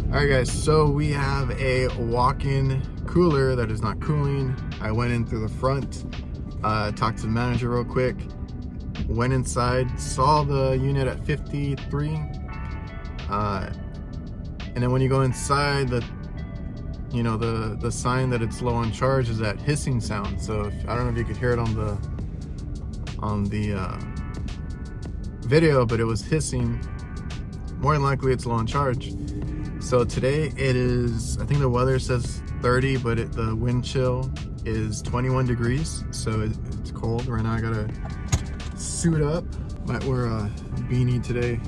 Alright guys, so we have a walk-in cooler that is not cooling. I went in through the front, talked to the manager real quick, went inside, saw the unit at 53, and then when you go inside, the sign that it's low on charge is that hissing sound. So I don't know if you could hear it on the video, but it was hissing. More than likely it's low on charge. So today it is, I think the weather says 30, but the wind chill is 21 degrees. So it's cold. Right now I gotta suit up. Might wear a beanie today.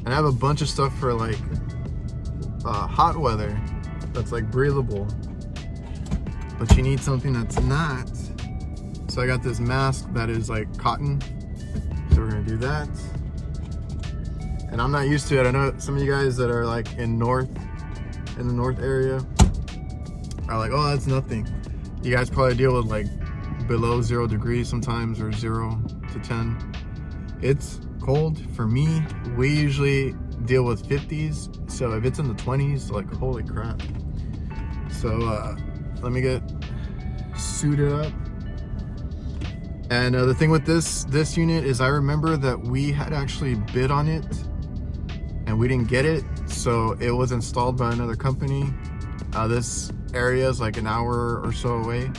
And I have a bunch of stuff for like hot weather that's like breathable. But you need something that's not. So I got this mask that is like cotton. So we're gonna do that. And I'm not used to it. I know some of you guys that are like in the north area are like, oh, that's nothing. You guys probably deal with like below 0 degrees sometimes, or 0 to 10. It's cold for me. We usually deal with 50s. So if it's in the 20s, like holy crap. So let me get suited up. And the thing with this unit is I remember that we had actually bid on it and we didn't get it, so it was installed by another company. This area is like an hour or so away,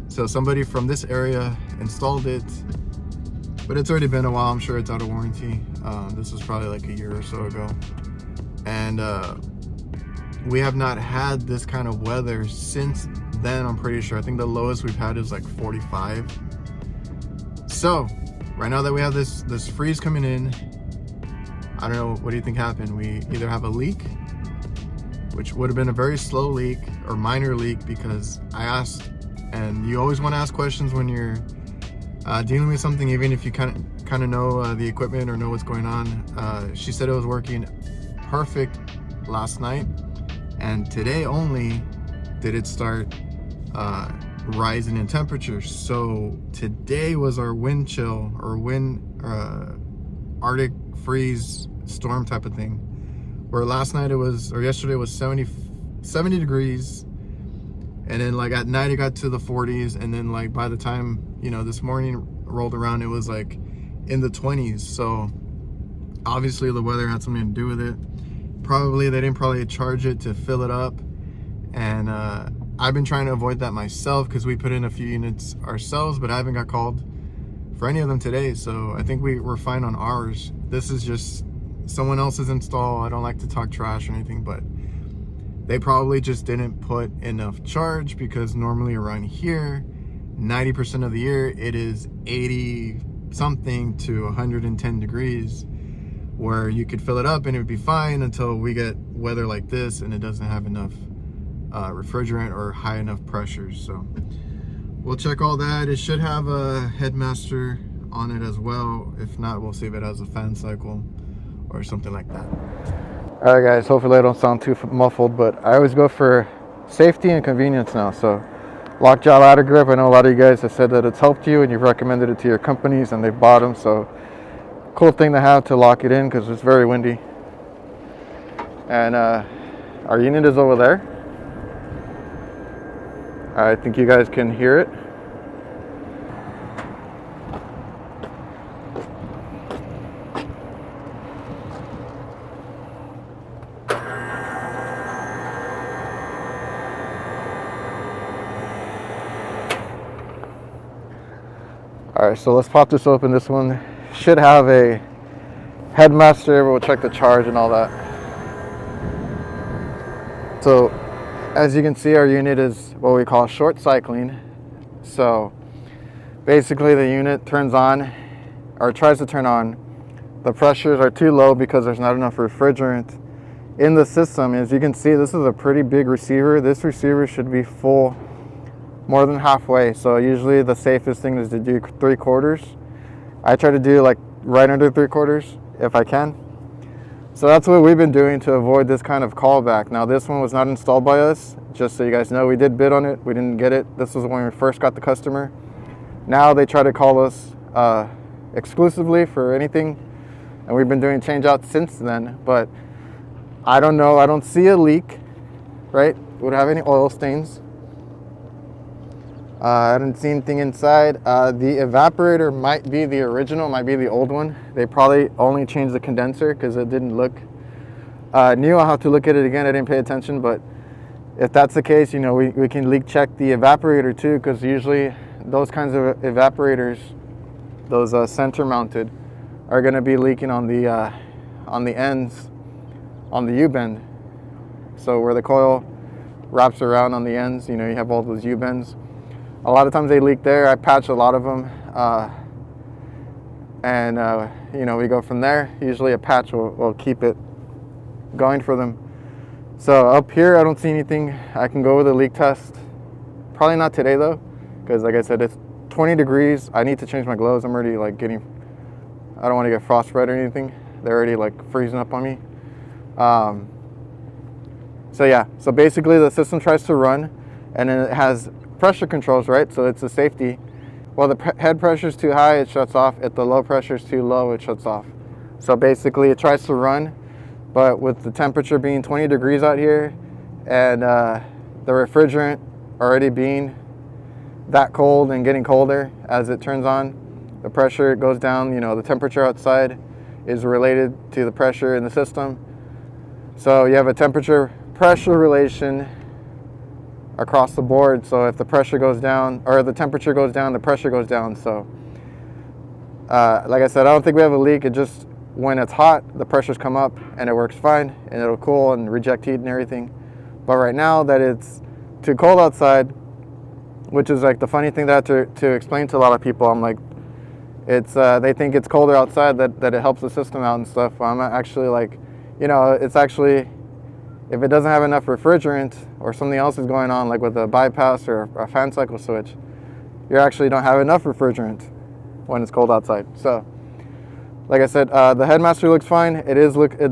so somebody from this area installed it, but it's already been a while. I'm sure it's out of warranty. This was probably like a year or so ago, and we have not had this kind of weather since then. I'm pretty sure. I think the lowest we've had is like 45. So right now that we have this freeze coming in, I don't know, what do you think happened? We either have a leak, which would have been a very slow leak or minor leak, because I asked, and you always want to ask questions when you're dealing with something, even if you kind of know the equipment or know what's going on. She said it was working perfect last night, and today only did it start rising in temperature. So today was our wind chill or Arctic freeze storm type of thing, where last night yesterday was 70 degrees, and then like at night it got to the 40s, and then like by the time this morning rolled around, it was like in the 20s. So obviously the weather had something to do with it. Probably they didn't charge it to fill it up, and I've been trying to avoid that myself because we put in a few units ourselves, but I haven't got called for any of them today. So I think we're fine on ours. This is just someone else's install. I don't like to talk trash or anything, but they probably just didn't put enough charge, because normally around here, 90% of the year, it is 80 something to 110 degrees, where you could fill it up and it would be fine until we get weather like this and it doesn't have enough refrigerant or high enough pressures. So we'll check all that. It should have a headmaster on it as well. If not, we'll save it as a fan cycle or something like that. All right guys, hopefully I don't sound too muffled, but I always go for safety and convenience now. So lockjaw ladder grip, I know a lot of you guys have said that it's helped you and you've recommended it to your companies and they've bought them. So cool thing to have to lock it in, because it's very windy. And our unit is over there. I think you guys can hear it. All right, so let's pop this open. This one should have a headmaster. We'll check the charge and all that. So as you can see, our unit is what we call short cycling. So basically the unit turns on, or tries to turn on. The pressures are too low because there's not enough refrigerant in the system. As you can see, this is a pretty big receiver. This receiver should be full more than halfway. So usually the safest thing is to do 3/4. I try to do like right under 3/4 if I can. So that's what we've been doing to avoid this kind of callback. Now this one was not installed by us, just so you guys know. We did bid on it, we didn't get it. This was when we first got the customer. Now they try to call us exclusively for anything, and we've been doing change outs since then. But I don't know. I don't see a leak, right? Would have any oil stains. I didn't see anything inside. The evaporator might be the original, might be the old one. They probably only changed the condenser because it didn't look new. I'll have to look at it again. I didn't pay attention, but if that's the case, you know, we can leak check the evaporator too, because usually those kinds of evaporators, those center mounted, are going to be leaking on the ends, on the U-bend. So where the coil wraps around on the ends, you know, you have all those U-bends. A lot of times they leak there. I patch a lot of them, and you know, we go from there. Usually a patch will keep it going for them. So up here I don't see anything. I can go with a leak test. Probably not today though, because like I said, it's 20 degrees. I need to change my gloves. I'm already like I don't want to get frostbite or anything. They're already like freezing up on me. So yeah, so basically the system tries to run, and then it has pressure controls, right? So it's a safety. Well, the head pressure is too high, it shuts off. If the low pressure is too low, it shuts off. So basically it tries to run, but with the temperature being 20 degrees out here, and the refrigerant already being that cold and getting colder as it turns on, the pressure goes down. You know, the temperature outside is related to the pressure in the system. So you have a temperature pressure relation across the board. So if the pressure goes down, or the temperature goes down, the pressure goes down. So like I said, I don't think we have a leak. It just, when it's hot, the pressures come up and it works fine, and it'll cool and reject heat and everything. But right now that it's too cold outside, which is like the funny thing that I have to explain to a lot of people, I'm like, it's they think it's colder outside, that it helps the system out and stuff. I'm actually like, you know, it's actually, if it doesn't have enough refrigerant or something else is going on, like with a bypass or a fan cycle switch, you actually don't have enough refrigerant when it's cold outside. So like I said, the headmaster looks fine. It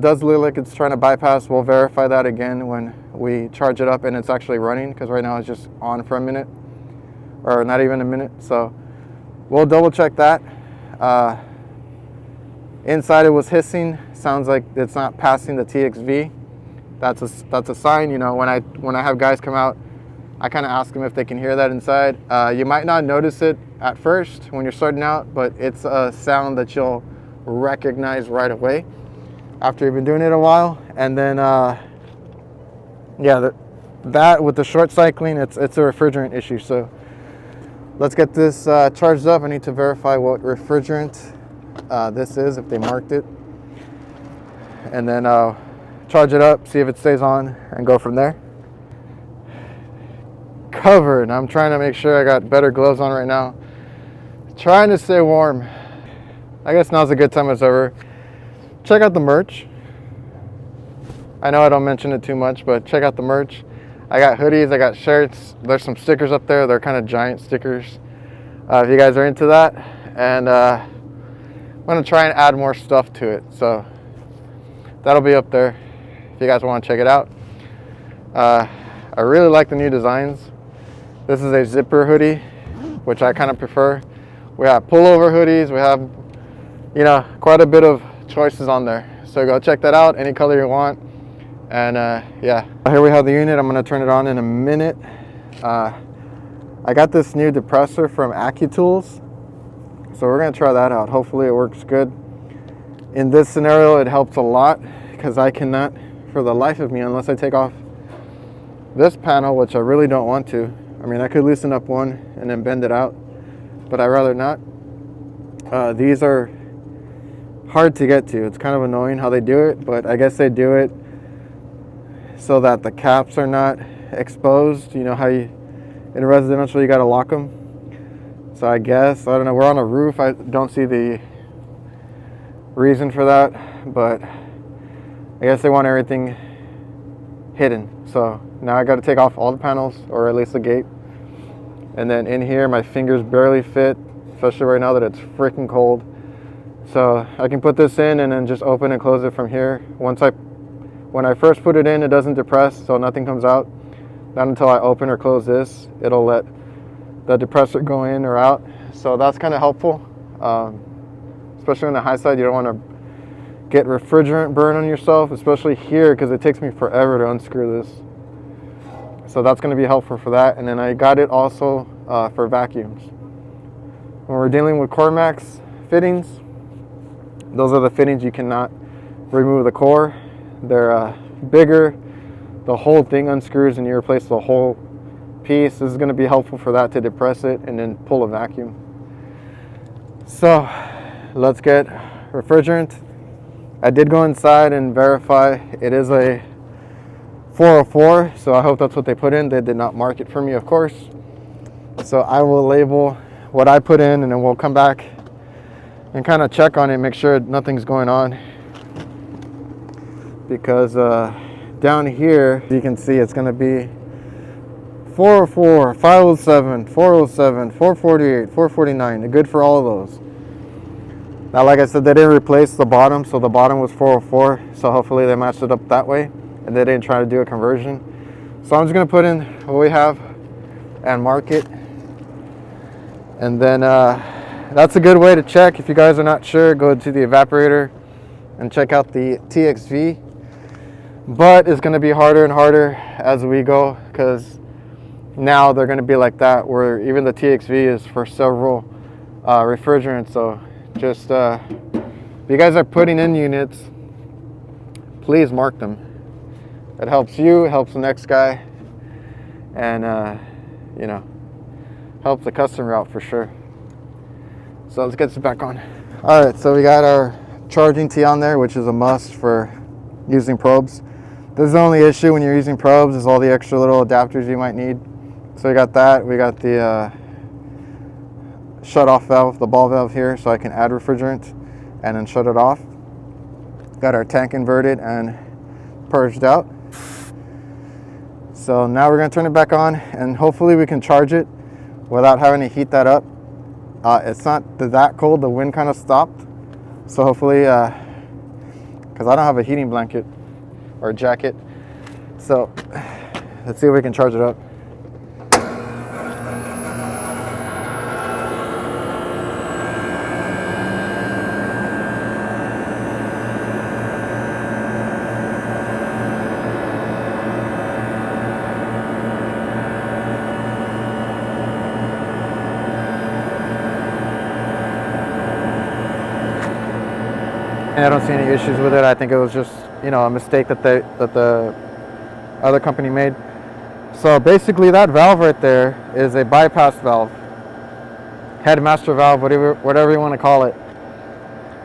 does look like it's trying to bypass. We'll verify that again when we charge it up and it's actually running, because right now it's just on for a minute, or not even a minute. So we'll double check that. Inside it was hissing. Sounds like it's not passing the TXV. That's a sign. You know, when I have guys come out, I kind of ask them if they can hear that inside. You might not notice it at first when you're starting out, but it's a sound that you'll recognize right away after you've been doing it a while. And then yeah, that with the short cycling, it's a refrigerant issue. So let's get this charged up. I need to verify what refrigerant this is, if they marked it, and then charge it up, see if it stays on, and go from there. Covered. I'm trying to make sure I got better gloves on right now. Trying to stay warm. I guess now's a good time as ever. Check out the merch. I know I don't mention it too much, but check out the merch. I got hoodies, I got shirts. There's some stickers up there. They're kind of giant stickers. If you guys are into that. And I'm going to try and add more stuff to it. So that'll be up there if you guys want to check it out. I really like the new designs. This is a zipper hoodie, which I kind of prefer. We have pullover hoodies. We have, you know, quite a bit of choices on there. So go check that out, any color you want. And yeah, here we have the unit. I'm going to turn it on in a minute. I got this new depressor from AccuTools, so we're going to try that out. Hopefully it works good. In this scenario, it helps a lot, because I cannot, for the life of me, unless I take off this panel, which I really don't want to. I mean, I could loosen up one and then bend it out, but I'd rather not. These are hard to get to. It's kind of annoying how they do it, but I guess they do it so that the caps are not exposed. You know how you, in residential, you got to lock them. So I guess, I don't know, we're on a roof. I don't see the reason for that, but I guess they want everything hidden. So now I got to take off all the panels, or at least the gate. And then in here, my fingers barely fit, especially right now that it's freaking cold. So I can put this in and then just open and close it from here. When I first put it in, it doesn't depress, so nothing comes out. Not until I open or close this, it'll let the depressor go in or out. So that's kind of helpful, especially on the high side. You don't want to get refrigerant burn on yourself, especially here, because it takes me forever to unscrew this. So that's going to be helpful for that. And then I got it also for vacuums. When we're dealing with Cormax fittings, those are the fittings you cannot remove the core. They're bigger. The whole thing unscrews and you replace the whole piece. This is going to be helpful for that, to depress it and then pull a vacuum. So let's get refrigerant. I did go inside and verify it is a 404, so I hope that's what they put in. They did not mark it for me, of course. So I will label what I put in, and then we'll come back and kind of check on it, make sure nothing's going on. Because down here, you can see it's going to be 404, 507, 407, 448, 449. Good for all of those. Now, like I said, they didn't replace the bottom, so the bottom was 404. So hopefully they matched it up that way, and they didn't try to do a conversion. So I'm just going to put in what we have and mark it. And then that's a good way to check. If you guys are not sure, go to the evaporator and check out the TXV. But it's going to be harder and harder as we go, because now they're going to be like that, where even the TXV is for several refrigerants. So just if you guys are putting in units, please mark them. It helps you, it helps the next guy, and you know, helps the customer out for sure. So let's get this back on. All right, so we got our charging tee on there, which is a must for using probes. This is the only issue when you're using probes, is all the extra little adapters you might need. So we got that. We got the shut off valve, the ball valve here, so I can add refrigerant and then shut it off. Got our tank inverted and purged out. So now we're going to turn it back on, and hopefully we can charge it without having to heat that up. It's not that cold. The wind kind of stopped. So hopefully, because I don't have a heating blanket or a jacket. So let's see if we can charge it up. I don't see any issues with it. I think it was just, you know, a mistake that the other company made. So basically that valve right there is a bypass valve, headmaster valve, whatever you want to call it.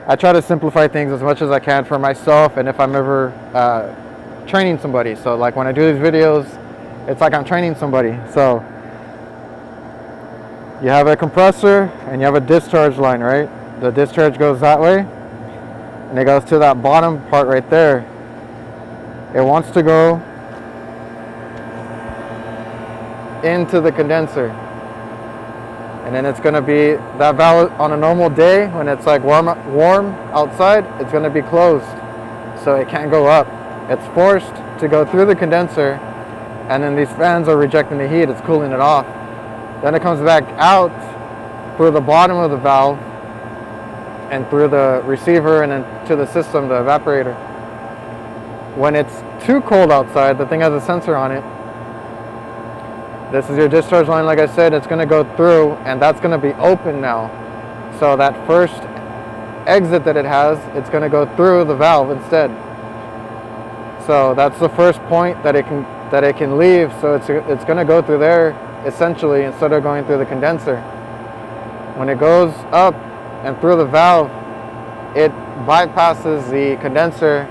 I try to simplify things as much as I can for myself, and if I'm ever training somebody. So like when I do these videos, it's like I'm training somebody. So you have a compressor and you have a discharge line, right? The discharge goes that way, and it goes to that bottom part right there. It wants to go into the condenser, and then it's going to be that valve on a normal day when it's like warm outside, it's going to be closed, so it can't go up. It's forced to go through the condenser, and then these fans are rejecting the heat. It's cooling it off. Then it comes back out through the bottom of the valve and through the receiver and then to the system, the evaporator. When it's too cold outside, the thing has a sensor on it. This is your discharge line, like I said, it's going to go through, and that's going to be open now. So that first exit that it has, it's going to go through the valve instead. So that's the first point that it can leave. So it's going to go through there essentially instead of going through the condenser. When it goes up and through the valve, it bypasses the condenser.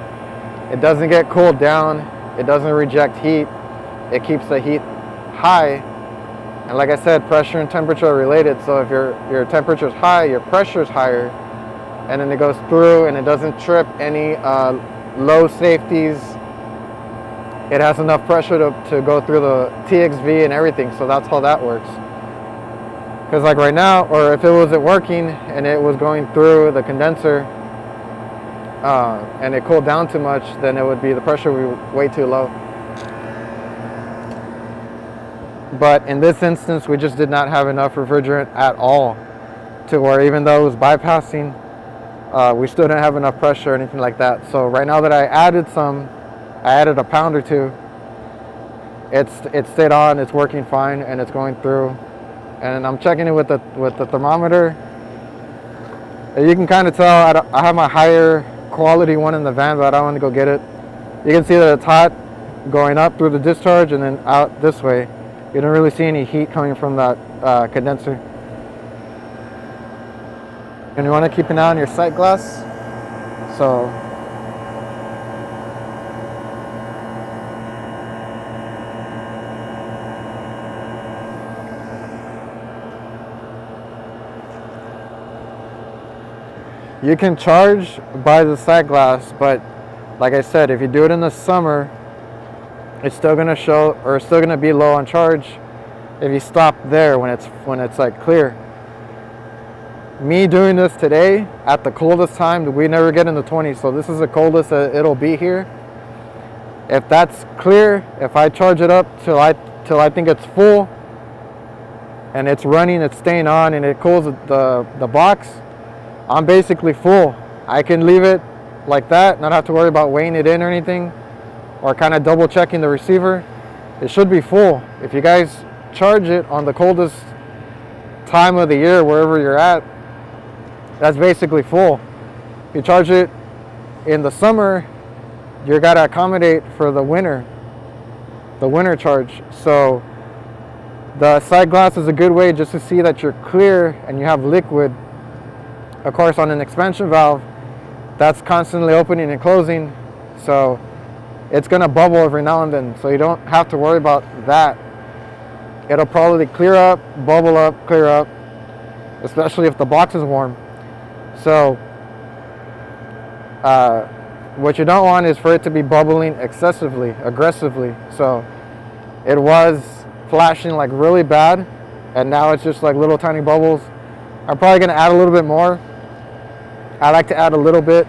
It doesn't get cooled down. It doesn't reject heat. It keeps the heat high. And like I said, pressure and temperature are related. So if your temperature is high, your pressure is higher, and then it goes through and it doesn't trip any low safeties. It has enough pressure to go through the TXV and everything. So that's how that works. Because like right now, or if it wasn't working and it was going through the condenser and it cooled down too much, then it would be, the pressure would be way too low. But in this instance, we just did not have enough refrigerant at all to where, even though it was bypassing we still didn't have enough pressure or anything like that. So right now that I added a pound or two, it stayed on, it's working fine, and it's going through. And I'm checking it with the thermometer. You can kind of tell I have my higher quality one in the van, but I don't want to go get it. You can see that it's hot going up through the discharge and then out this way. You don't really see any heat coming from that condenser. And you want to keep an eye on your sight glass. So you can charge by the sight glass, but like I said, if you do it in the summer, it's still gonna show, or it's still gonna be low on charge if you stop there when it's like clear. Me doing this today at the coldest time, we never get in the 20s, so this is the coldest that it'll be here. If that's clear, if I charge it up till I think it's full and it's running, it's staying on, and it cools the box, I'm basically full. I can leave it like that, not have to worry about weighing it in or anything, or kind of double checking the receiver. It should be full. If you guys charge it on the coldest time of the year, wherever you're at, that's basically full. If you charge it in the summer, you gotta accommodate for the winter charge. So the sight glass is a good way just to see that you're clear and you have liquid. Of course, on an expansion valve, that's constantly opening and closing, so it's gonna bubble every now and then, so you don't have to worry about that. It'll probably clear up, bubble up, clear up, especially if the box is warm. So what you don't want is for it to be bubbling excessively, aggressively. So it was flashing like really bad, and now it's just like little tiny bubbles. I'm probably gonna add a little bit more. I like to add a little bit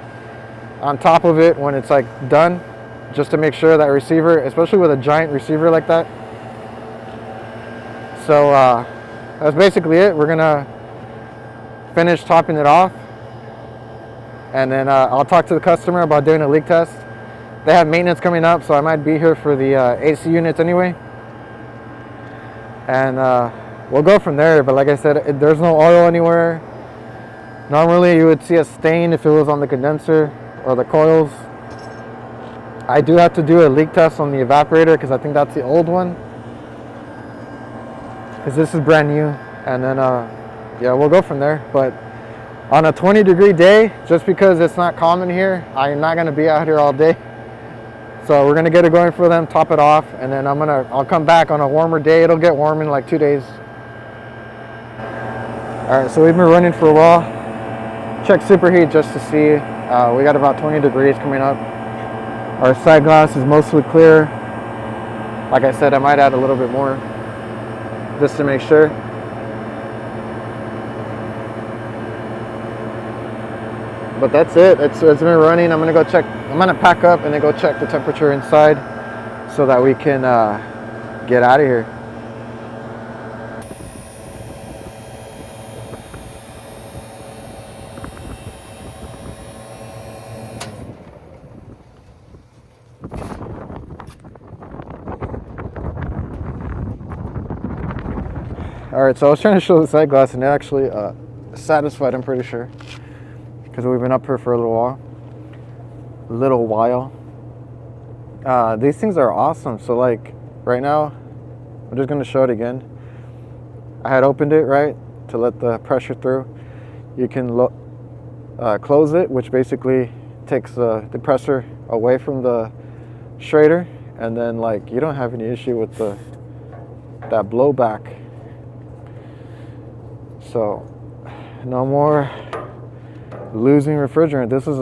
on top of it when it's like done, just to make sure that receiver, especially with a giant receiver like that. So that's basically it. We're gonna finish topping it off, and then I'll talk to the customer about doing a leak test. They have maintenance coming up, so I might be here for the AC units anyway, and we'll go from there. But like I said, there's no oil anywhere. Normally you would see a stain if it was on the condenser or the coils. I do have to do a leak test on the evaporator because I think that's the old one, because this is brand new. And then yeah, we'll go from there. But on a 20-degree day, just because it's not common here, I'm not gonna be out here all day. So we're gonna get it going for them, top it off, and then I'll come back on a warmer day. It'll get warm in like 2 days. All right, so we've been running for a while. Check superheat just to see. We got about 20 degrees coming up. Our side glass is mostly clear. Like I said, I might add a little bit more just to make sure. But that's it. It's been running. I'm gonna pack up and then go check the temperature inside so that we can get out of here. All right, so I was trying to show the side glass, and it actually satisfied, I'm pretty sure, because we've been up here for a little while. These things are awesome. So like right now, I'm just gonna show it again. I had opened it, right, to let the pressure through. You can close it, which basically takes the pressure away from the Schrader, and then like you don't have any issue with that blowback. So no more losing refrigerant. This is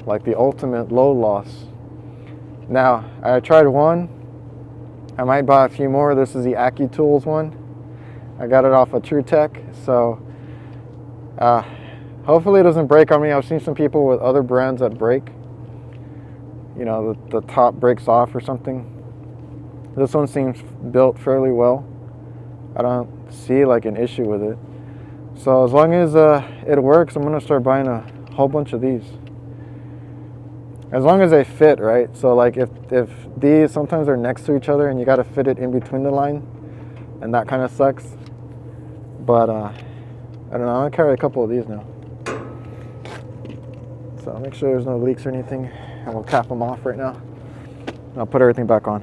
like the ultimate low loss. Now I tried one. I might buy a few more. This is the AccuTools one. I got it off of TrueTech. So hopefully it doesn't break on me. I've seen some people with other brands that break. You know, the top breaks off or something. This one seems built fairly well. I don't see like an issue with it. So as long as it works, I'm gonna start buying a whole bunch of these. As long as they fit, right? So like if these sometimes are next to each other and you gotta fit it in between the line, and that kind of sucks. But I don't know, I'm gonna carry a couple of these now. So I'll make sure there's no leaks or anything, and we'll cap them off right now. I'll put everything back on.